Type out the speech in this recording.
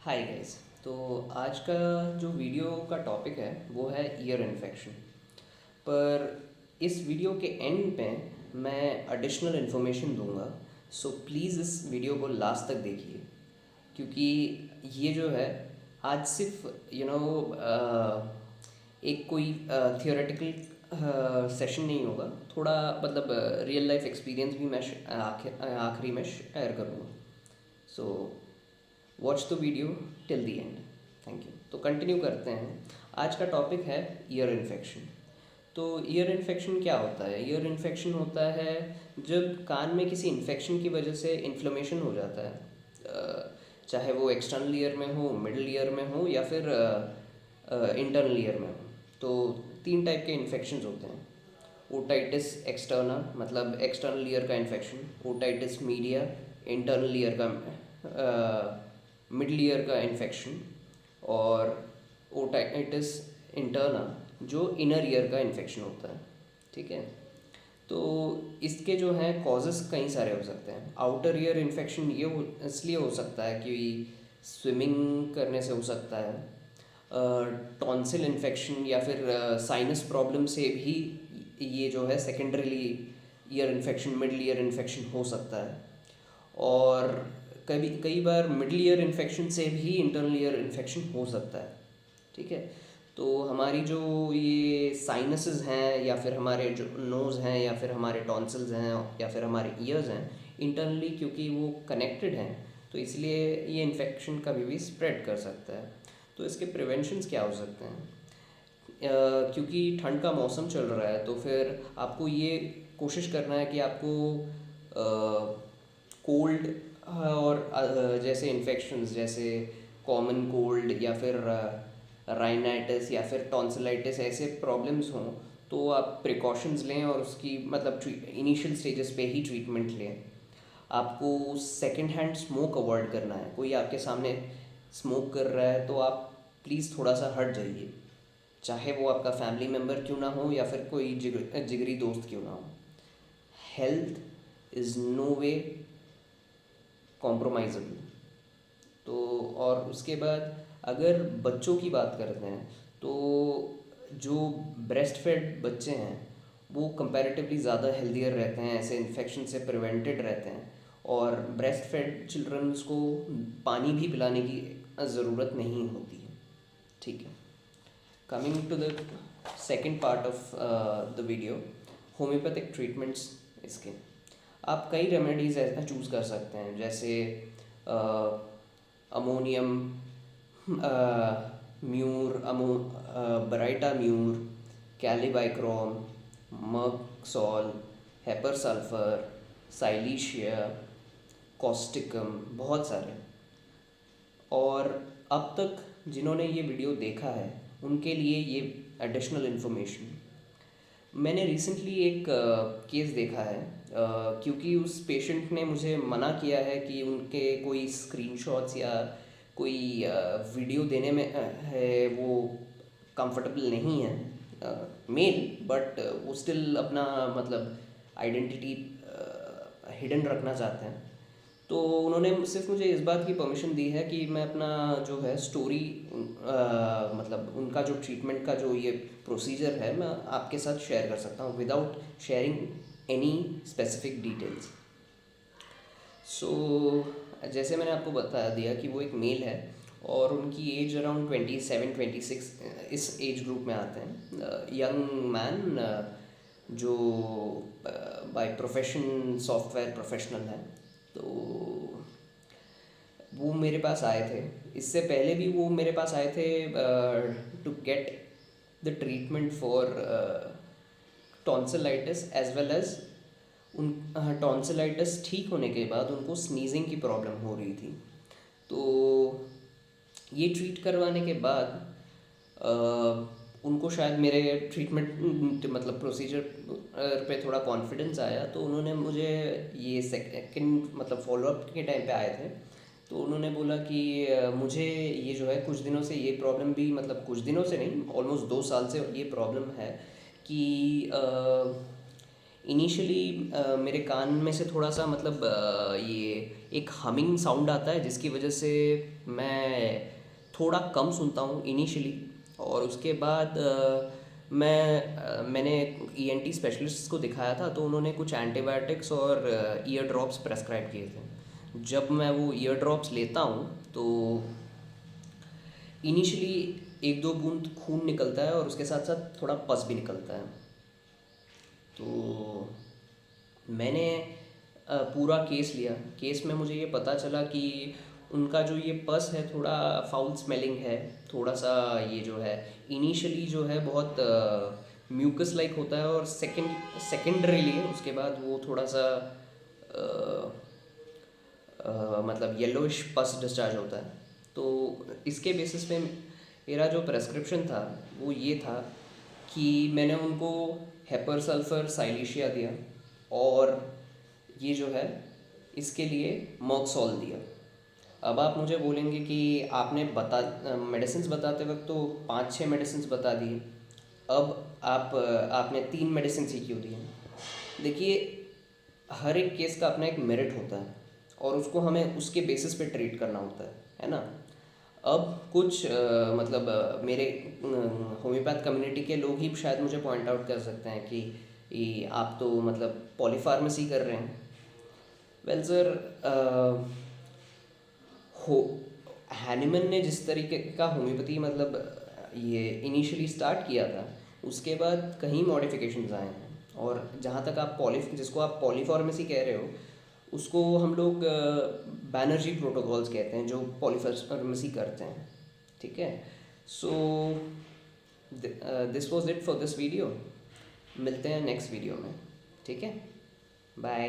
Hi guys. तो आज का जो वीडियो का टॉपिक है वो है ईयर इन्फेक्शन। पर इस वीडियो के एंड पे मैं एडिशनल इन्फॉर्मेशन दूंगा। सो प्लीज़ इस वीडियो को लास्ट तक देखिए, क्योंकि ये जो है आज सिर्फ एक कोई थियोरेटिकल सेशन नहीं होगा। थोड़ा मतलब रियल लाइफ एक्सपीरियंस भी मैं आखिरी में शेयर करूँगा। So watch the video till the end. Thank you. तो कंटिन्यू करते हैं। आज का टॉपिक है ईयर इन्फेक्शन। तो ईयर इन्फेक्शन क्या होता है? ईयर इन्फेक्शन होता है जब कान में किसी इन्फेक्शन की वजह से इन्फ्लेमेशन हो जाता है, चाहे वो एक्सटर्नल ईयर में हो, मिडल ईयर में हो या फिर इंटरनल ईयर में हो। तो तीन टाइप के इन्फेक्शंस होते हैं। ओटाइटिस एक्सटर्ना मतलब एक्सटर्नल ईयर का infection, otitis media internal ear का, मिडल ईयर का इन्फेक्शन, और ओटाइटिस इंटर्ना जो इनर ईयर का इन्फेक्शन होता है। ठीक है। तो इसके जो हैं कॉजेज़ कई सारे हो सकते हैं। आउटर ईयर इन्फेक्शन इसलिए हो सकता है कि स्विमिंग करने से हो सकता है। टॉन्सिल इन्फेक्शन या फिर साइनस प्रॉब्लम से भी ये जो है secondarily ear infection, middle ear infection हो सकता है। और कई बार मिडल ईयर इन्फेक्शन से भी इंटरनल ईयर इन्फेक्शन हो सकता है। ठीक है। तो हमारी जो ये साइनसेस हैं या फिर हमारे जो नोज़ हैं या फिर हमारे टॉन्सिल्स हैं या फिर हमारे ईयर्स हैं, इंटरनली क्योंकि वो कनेक्टेड हैं, तो इसलिए ये इन्फेक्शन कभी भी स्प्रेड कर सकता है। तो इसके प्रिवेंशंस क्या हो सकते हैं? क्योंकि ठंड का मौसम चल रहा है, तो फिर आपको ये कोशिश करना है कि आपको कोल्ड और जैसे इन्फेक्शंस जैसे कॉमन कोल्ड या फिर राइनाइटिस या फिर टॉन्सिलाइटिस ऐसे प्रॉब्लम्स हों, तो आप प्रिकॉशंस लें और उसकी मतलब इनिशियल स्टेजेस पे ही ट्रीटमेंट लें। आपको सेकंड हैंड स्मोक अवॉइड करना है। कोई आपके सामने स्मोक कर रहा है तो आप प्लीज़ थोड़ा सा हट जाइए, चाहे वो आपका फैमिली मेम्बर क्यों ना हो या फिर कोई जिगरी दोस्त क्यों ना हो। हेल्थ इज़ नो वे कॉम्प्रोमाइजेबल। तो और उसके बाद अगर बच्चों की बात करते हैं, तो जो ब्रेस्ट फेड बच्चे हैं वो कंपैरेटिवली ज़्यादा हेल्दियर रहते हैं, ऐसे इन्फेक्शन से प्रिवेंटेड रहते हैं। और ब्रेस्ट फेड चिल्ड्रंस को पानी भी पिलाने की ज़रूरत नहीं होती है। ठीक है। Coming to the second part of the video, homeopathic treatments. इसके आप कई रेमेडीज़ ऐसा चूज़ कर सकते हैं, जैसे ammonium mur, baryta mur, kali bichrome, merc sol, hepar sulphur, silicea, causticum, बहुत सारे। और अब तक जिन्होंने ये वीडियो देखा है उनके लिए ये एडिशनल इन्फॉर्मेशन। मैंने रिसेंटली एक केस देखा है, क्योंकि उस पेशेंट ने मुझे मना किया है कि उनके कोई स्क्रीनशॉट्स या कोई वीडियो देने में है वो कंफर्टेबल नहीं है, मेल, बट वो स्टिल अपना मतलब आइडेंटिटी हिडन रखना चाहते हैं। तो उन्होंने सिर्फ मुझे इस बात की परमिशन दी है कि मैं अपना जो है स्टोरी, मतलब उनका जो ट्रीटमेंट का जो ये प्रोसीजर है मैं आपके साथ शेयर कर सकता हूँ without sharing any specific details. So जैसे मैंने आपको बता दिया कि वो एक मेल है और उनकी एज अराउंड 27-26 इस एज ग्रुप में आते हैं। यंग मैन जो बाय प्रोफेशन सॉफ्टवेयर प्रोफेशनल है। तो वो मेरे पास आए थे। इससे पहले भी वो मेरे पास आए थे to get the treatment for tonsillitis as well as उन टॉन्सिलाइटिस ठीक होने के बाद उनको स्नीजिंग की प्रॉब्लम हो रही थी। तो ये ट्रीट करवाने के बाद उनको शायद मेरे ट्रीटमेंट मतलब प्रोसीजर पे थोड़ा कॉन्फिडेंस आया, तो उन्होंने मुझे ये सेकंड मतलब फॉलोअप के टाइम पे आए थे। तो उन्होंने बोला कि मुझे ये जो है कुछ दिनों से ये प्रॉब्लम भी, मतलब कुछ दिनों से नहीं, ऑलमोस्ट 2 साल से ये प्रॉब्लम है कि इनिशियली मेरे कान में से थोड़ा सा मतलब ये एक हमिंग साउंड आता है, जिसकी वजह से मैं थोड़ा कम सुनता हूँ इनिशियली। और उसके बाद मैंने ईएनटी स्पेशलिस्ट को दिखाया था, तो उन्होंने कुछ एंटीबायोटिक्स और ईयर ड्रॉप्स प्रेस्क्राइब किए थे। जब मैं वो ईयर ड्रॉप्स लेता हूँ तो इनिशियली एक दो बूंद खून निकलता है और उसके साथ साथ थोड़ा पस भी निकलता है। तो मैंने पूरा केस लिया। केस में मुझे ये पता चला कि उनका जो ये पस है थोड़ा फाउल स्मेलिंग है। थोड़ा सा ये जो है इनिशियली जो है बहुत म्यूकस लाइक होता है, और सेकेंडरीली उसके बाद वो थोड़ा सा अ, मतलब येलोइश पस डिस्चार्ज होता है। तो इसके बेसिस पे मेरा जो प्रेस्क्रिप्शन था वो ये था कि मैंने उनको हेपर सल्फर साइलिशिया दिया, और ये जो है इसके लिए मॉक्सॉल दिया। अब आप मुझे बोलेंगे कि आपने मेडिसिन्स बताते वक्त तो 5-6 मेडिसिन्स बता दिए, अब आपने 3 मेडिसिन ही क्यों दिए? देखिए, हर एक केस का अपना एक मेरिट होता है, और उसको हमें उसके बेसिस पे ट्रीट करना होता है ना। अब कुछ मेरे होम्योपैथ कम्युनिटी के लोग ही शायद मुझे पॉइंट आउट कर सकते हैं कि आप तो मतलब पॉलीफार्मेसी कर रहे हैं। वेल सर, हो हैनिमन ने जिस तरीके का होम्योपैथी ये इनिशियली स्टार्ट किया था, उसके बाद कहीं मॉडिफिकेशंस आए हैं। और जहाँ तक आप जिसको आप पॉलीफार्मेसी कह रहे हो, उसको हम लोग बैनर्जी प्रोटोकॉल्स कहते हैं, जो पॉलीफार्मेसी करते हैं। ठीक है। So this was it for this video. मिलते हैं नेक्स्ट वीडियो में। ठीक है, बाय।